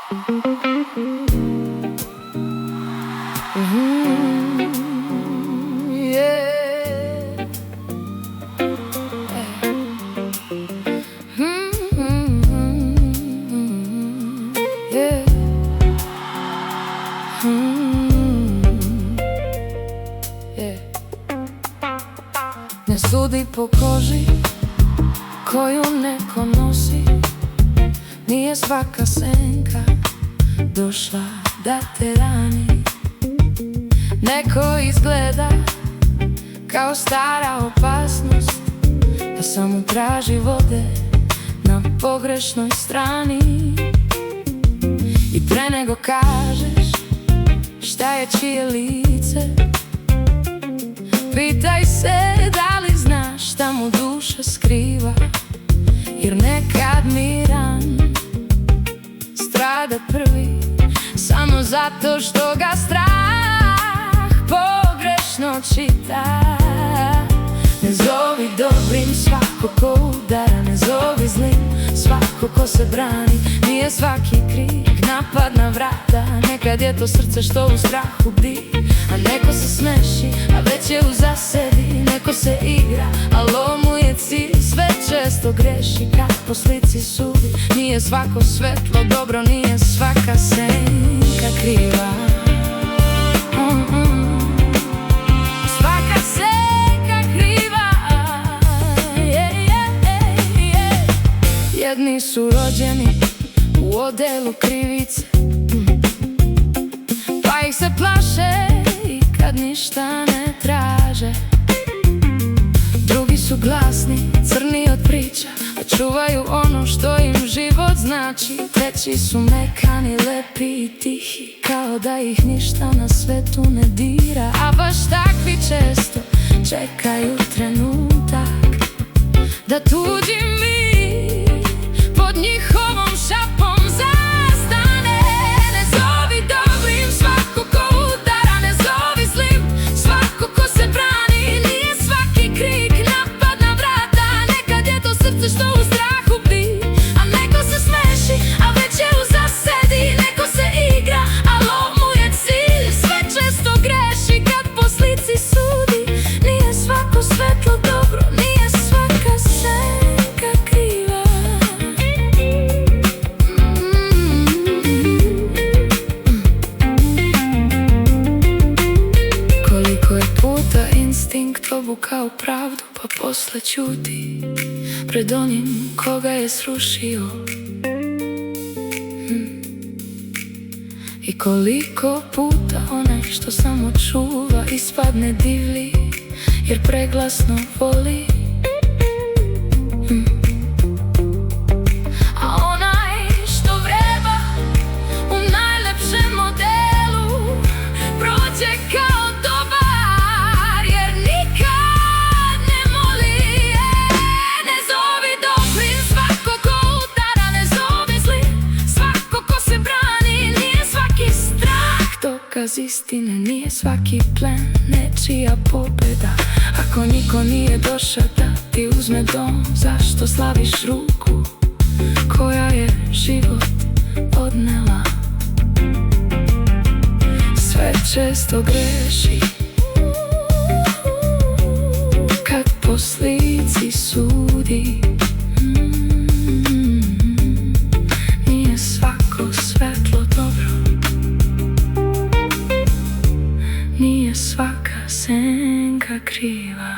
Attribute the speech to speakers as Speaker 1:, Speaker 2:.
Speaker 1: Ne sudi po koži koju neko nosi, nije svaka senka došla da te rani. Neko izgleda kao stara opasnost, da samo traži vode na pogrešnoj strani. I pre nego kažeš šta je čije lice, pitaj se da li znaš šta mu duša skriva. Jer nekad miran strada prvi, samo zato što ga strah pogrešno čita. Ne zovi dobrim svako ko udara, ne zovi zlim svako ko se brani. Nije svaki krik napad na vrata, nekad je to srce što u strahu bdi. A neko se smeši, a već je u zasedi. Neko se igra, a lov mu je cilj. Sve često greši kad po slici sudi. Nije svako svetlo dobro, nije svaka senka kriva. Svaka senka kriva. Jedni su rođeni u odelu krivice, pa ih se plaše i kad ništa ne traže. Drugi su glasni, crni od priča, a čuvaju ono što im život znači. Treći su mekani, lepi i tihi, kao da ih ništa na svetu ne dira. A baš takvi često čekaju trenutak da tuđi mir pod njihovom šapom zastane. Ne zovi dobrim svako ko udara, ne zovi zlim svako ko se brani. Nije svaki krik napad na vrata, nekad je to srce što u strahu bdi. A neko se smeši, a već je u zasedi. Neko se igra, a lov mu je cilj. Sve često greši kad po slici sudi. Nije svako svetlo dobro, nije svaka senka kriva. Koliko je puta instinkt obukao pravdu, pa posle ćuti pred onim koga je srušio. I koliko puta onaj što samo čuva ispadne divlji, jer preglasno voli. A onaj što vreba u najlepšem modelu prođe kao dobar, jer nikad ne moli. Ne zovi dobrim svako ko udara, ne zovi zlim svako ko se brani. Nije svaki strah dokaz istine, nije svaki plen nečija pobjeda. Ako niko nije došao da ti uzme dom, zašto slaviš ruku koja je život odnela? Sve često greši kad po slici sudi. Nije svako svetlo dobro, nije svaka senka kriva.